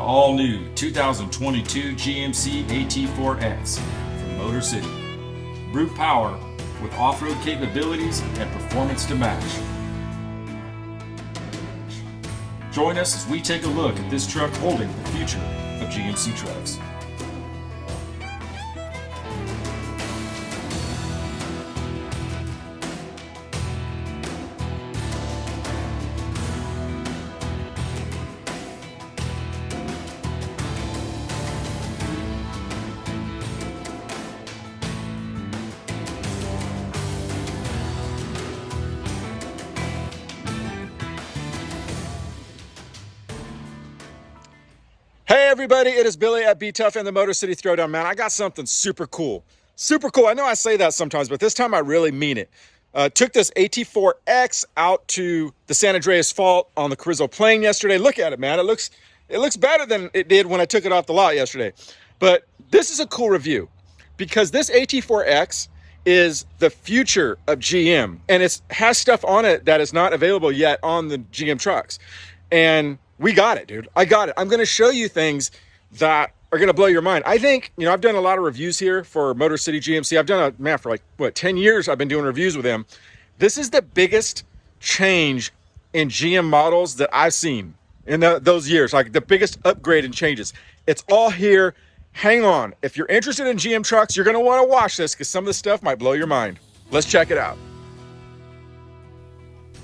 all-new 2022 GMC AT4X from Motor City. Brute power with off-road capabilities and performance to match. Join us as we take a look at this truck holding the future of GMC trucks. Hey everybody, it is Billy at Be Tough and the Motor City Throwdown. Man, I got something super cool. Super cool. I know I say that sometimes, but this time I really mean it. Took this AT4X out to the San Andreas Fault on the Carrizo Plain yesterday. Look at it, man. It looks better than it did when I took it off the lot yesterday. But this is a cool review because this AT4X is the future of GM, and it has stuff on it that is not available yet on the GM trucks. And we got it, dude. I got it. I'm going to show you things that are going to blow your mind. I think, I've done a lot of reviews here for Motor City GMC. I've done for 10 years I've been doing reviews with them. This is the biggest change in GM models that I've seen in those years, like the biggest upgrade and changes. It's all here. Hang on. If you're interested in GM trucks, you're going to want to watch this because some of this stuff might blow your mind. Let's check it out.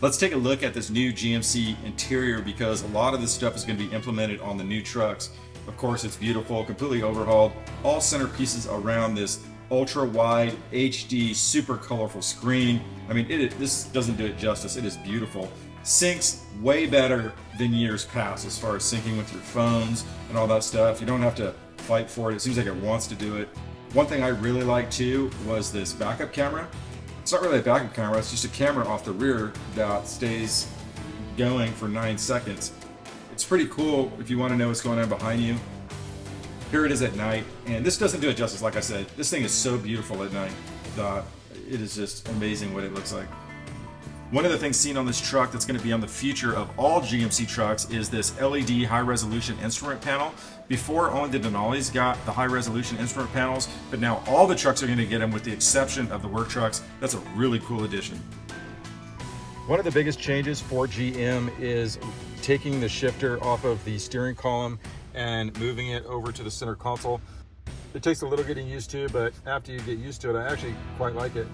Let's take a look at this new GMC Interior because a lot of this stuff is going to be implemented on the new trucks. Of course, it's beautiful, completely overhauled. All centerpieces around this ultra-wide HD, super colorful screen. I mean, this doesn't do it justice. It is beautiful. Syncs way better than years past as far as syncing with your phones and all that stuff. You don't have to fight for it. It seems like it wants to do it. One thing I really liked too was this backup camera. It's not really a backup camera, it's just a camera off the rear that stays going for 9 seconds. It's pretty cool if you want to know what's going on behind you. Here it is at night, and this doesn't do it justice. Like I said, this thing is so beautiful at night that it is just amazing what it looks like. One of the things seen on this truck that's going to be on the future of all GMC trucks is this LED high-resolution instrument panel. Before, only the Denali's got the high-resolution instrument panels, but now all the trucks are going to get them with the exception of the work trucks. That's a really cool addition. One of the biggest changes for GM is taking the shifter off of the steering column and moving it over to the center console. It takes a little getting used to, but after you get used to it, I actually quite like it.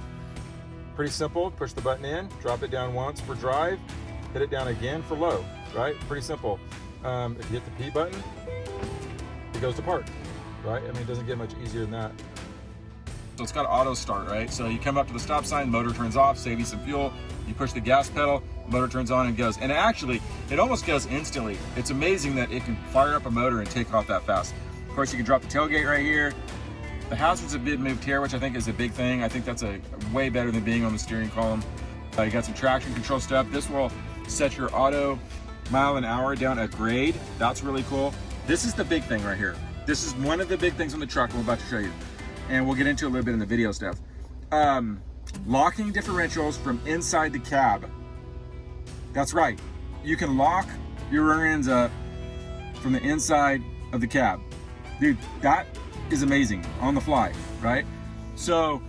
Pretty simple. Push the button in, drop it down once for drive, hit it down again for low, right? Pretty simple. If you hit the P button, it goes to park, right? I mean, it doesn't get much easier than that. So it's got auto start, right? So you come up to the stop sign, motor turns off, save you some fuel. You push the gas pedal, motor turns on and goes. And actually, it almost goes instantly. It's amazing that it can fire up a motor and take off that fast. Of course, you can drop the tailgate right here. The hazards have been moved here, which I think is a big thing. I think that's a way better than being on the steering column. You got some traction control stuff. This will set your auto mile an hour down a grade. That's really cool. This is the big thing right here. This is one of the big things on the truck I'm about to show you. And we'll get into a little bit in the video stuff. Locking differentials from inside the cab. That's right. You can lock your rear ends up from the inside of the cab. Dude, that is amazing on the fly, right? So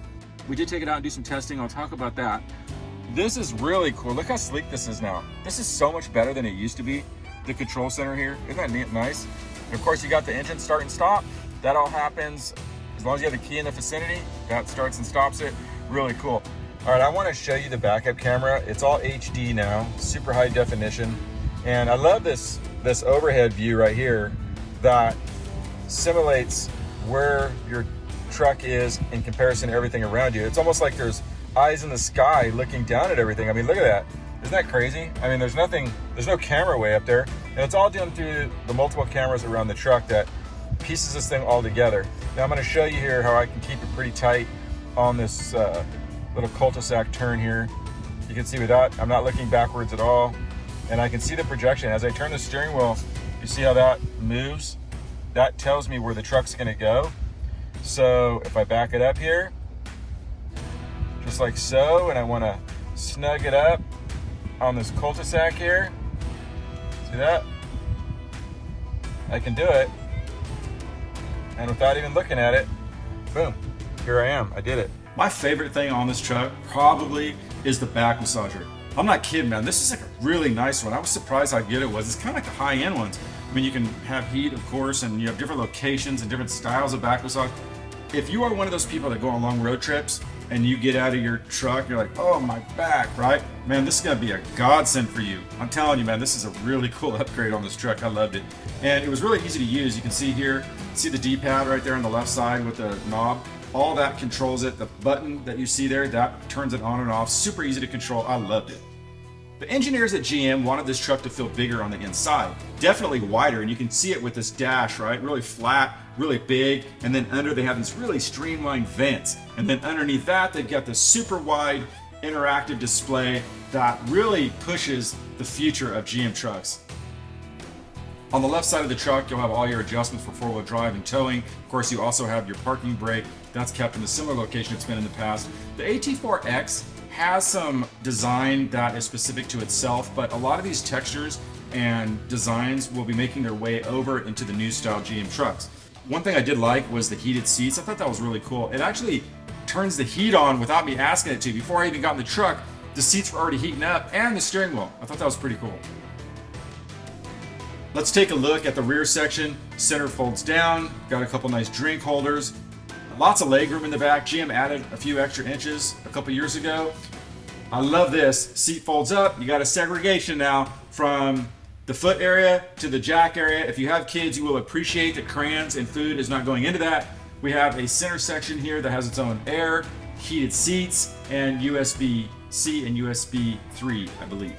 we did take it out and do some testing. I'll talk about that. This is really cool. Look how sleek this is now. This is so much better than it used to be. The control center here, isn't that neat, nice? And of course, you got the engine start and stop. That all happens as long as you have the key in the vicinity. That starts and stops it. Really cool. All right, I want to show you the backup camera. It's all HD now, super high definition. And I love this overhead view right here that simulates where your truck is in comparison to everything around you. It's almost like there's eyes in the sky looking down at everything. I mean, look at that. Isn't that crazy? I mean, there's no camera way up there. And it's all done through the multiple cameras around the truck that pieces this thing all together. Now I'm gonna show you here how I can keep it pretty tight on this little cul-de-sac turn here. You can see with that, I'm not looking backwards at all. And I can see the projection. As I turn the steering wheel, you see how that moves? That tells me where the truck's gonna go. So if I back it up here, just like so, and I wanna snug it up on this cul-de-sac here, see that? I can do it. And without even looking at it, boom, here I am, I did it. My favorite thing on this truck probably is the back massager. I'm not kidding, man. This is like a really nice one. I was surprised how good it was. It's kind of like the high-end ones. I mean, you can have heat, of course, and you have different locations and different styles of back massage. If you are one of those people that go on long road trips and you get out of your truck, you're like, oh, my back, right? Man, this is gonna be a godsend for you. I'm telling you, man, this is a really cool upgrade on this truck. I loved it. And it was really easy to use. You can see here, see the D-pad right there on the left side with the knob. All that controls it. The button that you see there, that turns it on and off. Super easy to control. I loved it. The engineers at GM wanted this truck to feel bigger on the inside, definitely wider, and you can see it with this dash, right? Really flat, really big, and then under they have these really streamlined vents. And then underneath that, they've got this super wide interactive display that really pushes the future of GM trucks. On the left side of the truck, you'll have all your adjustments for four-wheel drive and towing. Of course, you also have your parking brake. That's kept in a similar location it's been in the past. The AT4X has some design that is specific to itself, but a lot of these textures and designs will be making their way over into the new style GM trucks. One thing I did like was the heated seats. I thought that was really cool. It actually turns the heat on without me asking it to. Before I even got in the truck, the seats were already heating up, and the steering wheel. I thought that was pretty cool. Let's take a look at the rear section. Center folds down, got a couple nice drink holders. Lots of legroom in the back. GM added a few extra inches a couple years ago. I love this. Seat folds up. You got a segregation now from the foot area to the jack area. If you have kids, you will appreciate that crayons and food is not going into that. We have a center section here that has its own air, heated seats, and USB-C and USB 3, I believe.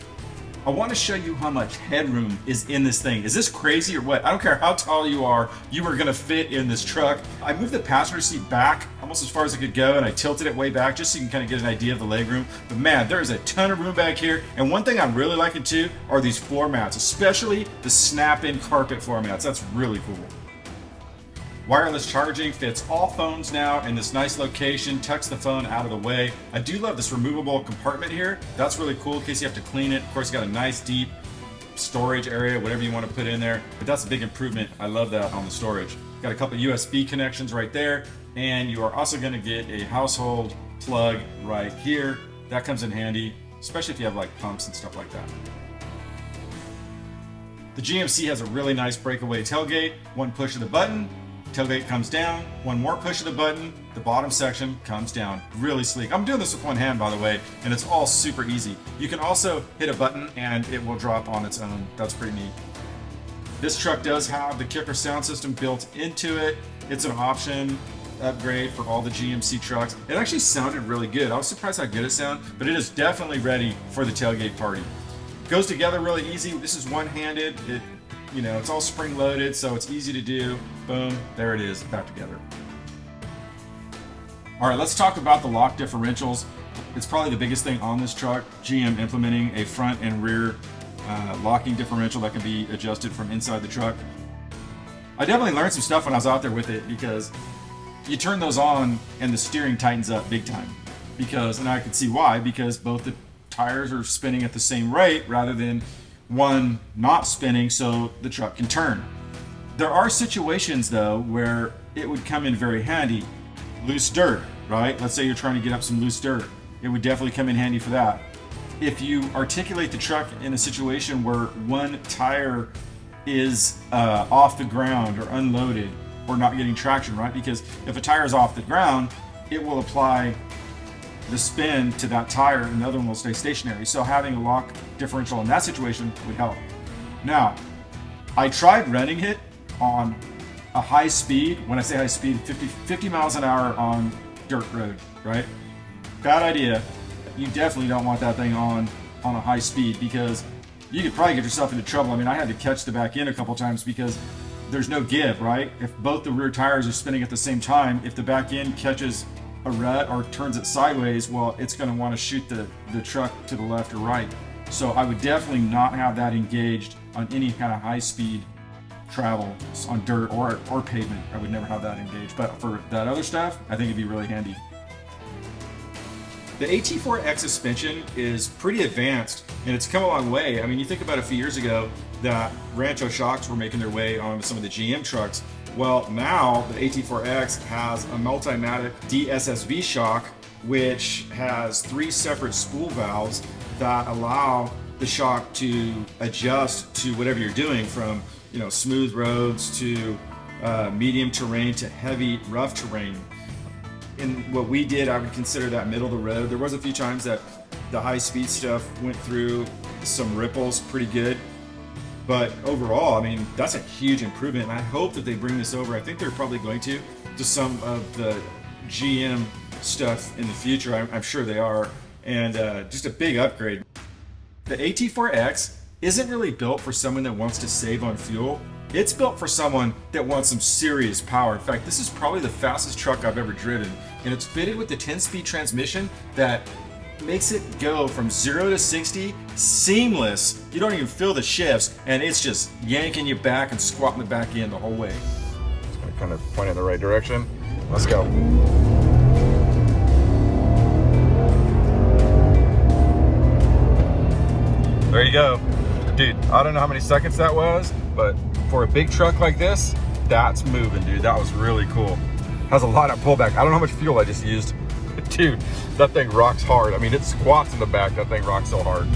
I want to show you how much headroom is in this thing. Is this crazy or what? I don't care how tall you are gonna fit in this truck. I moved the passenger seat back almost as far as I could go, and I tilted it way back just so you can kind of get an idea of the legroom. But man, there is a ton of room back here. And one thing I'm really liking too are these floor mats, especially the snap-in carpet floor mats. That's really cool. Wireless charging fits all phones now in this nice location, tucks the phone out of the way. I do love this removable compartment here. That's really cool in case you have to clean it. Of course, you got a nice deep storage area, whatever you want to put in there, but that's a big improvement. I love that on the storage. Got a couple USB connections right there, and you are also going to get a household plug right here. That comes in handy, especially if you have like pumps and stuff like that. The GMC has a really nice breakaway tailgate. One push of the button, tailgate comes down. One more push of the button, the bottom section comes down. Really sleek. I'm doing this with one hand, by the way, and it's all super easy. You can also hit a button and it will drop on its own. That's pretty neat. This truck does have the Kicker sound system built into it. It's an option upgrade for all the GMC trucks. It actually sounded really good. I was surprised how good it sounded, but it is definitely ready for the tailgate party. Goes together really easy. This is one-handed. It's all spring-loaded, so it's easy to do. Boom, there it is, back together. All right, let's talk about the lock differentials. It's probably the biggest thing on this truck. GM implementing a front and rear locking differential that can be adjusted from inside the truck. I definitely learned some stuff when I was out there with it, because you turn those on and the steering tightens up big time. And I can see why, because both the tires are spinning at the same rate rather than one not spinning, so the truck can turn. There are situations though where it would come in very handy. Loose dirt, right? Let's say you're trying to get up some loose dirt. It would definitely come in handy for that. If you articulate the truck in a situation where one tire is off the ground or unloaded or not getting traction, right? Because if a tire is off the ground, it will apply the spin to that tire and the other one will stay stationary. So having a lock differential in that situation would help. Now, I tried running it on a high speed. When I say high speed, 50 miles an hour on dirt road, right? Bad idea. You definitely don't want that thing on a high speed, because you could probably get yourself into trouble. I mean, I had to catch the back end a couple times because there's no give, right? If both the rear tires are spinning at the same time, if the back end catches a rut or turns it sideways, well, it's going to want to shoot the truck to the left or right. So I would definitely not have that engaged on any kind of high speed travel on dirt or pavement. I would never have that engaged, but for that other stuff, I think it'd be really handy. The AT4X suspension is pretty advanced, and it's come a long way. I mean, you think about a few years ago that Rancho shocks were making their way onto some of the GM trucks. Well, now the AT4X has a Multimatic DSSV shock, which has 3 separate spool valves that allow the shock to adjust to whatever you're doing, from smooth roads to medium terrain to heavy rough terrain. In what we did, I would consider that middle of the road. There was a few times that the high speed stuff went through some ripples pretty good, but overall, I mean, that's a huge improvement, and I hope that they bring this over. I think they're probably going to some of the GM stuff in the future. I'm sure they are, and just a big upgrade. The AT4X isn't really built for someone that wants to save on fuel. It's built for someone that wants some serious power. In fact, this is probably the fastest truck I've ever driven, and it's fitted with the 10-speed transmission that makes it go from 0 to 60 seamless. You don't even feel the shifts, and it's just yanking you back and squatting the back end the whole way. Just gonna kind of point in the right direction. Let's go. There you go. Dude, I don't know how many seconds that was, but for a big truck like this, that's moving, dude. That was really cool. Has a lot of pullback. I don't know how much fuel I just used. Dude, that thing rocks hard. I mean, it squats in the back. That thing rocks so hard.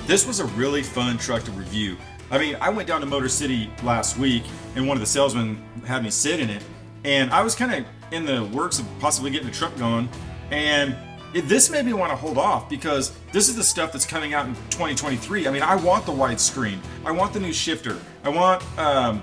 This was a really fun truck to review. I mean, I went down to Motor City last week, and one of the salesmen had me sit in it, and I was kind of in the works of possibly getting the truck going, and this made me want to hold off, because this is the stuff that's coming out in 2023. I mean, I want the widescreen. I want the new shifter. I want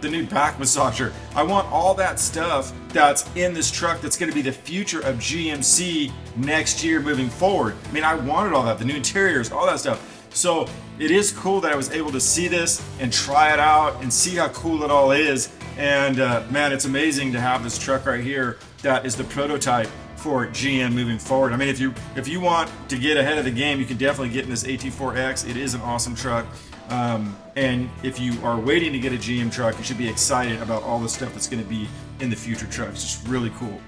the new back massager. I want all that stuff that's in this truck that's going to be the future of GMC next year moving forward. I mean, I wanted all that, the new interiors, all that stuff. So it is cool that I was able to see this and try it out and see how cool it all is. And man, it's amazing to have this truck right here that is the prototype for GM moving forward. I mean, if you want to get ahead of the game, you can definitely get in this AT4X. It is an awesome truck. And if you are waiting to get a GM truck, you should be excited about all the stuff that's going to be in the future trucks. It's really cool.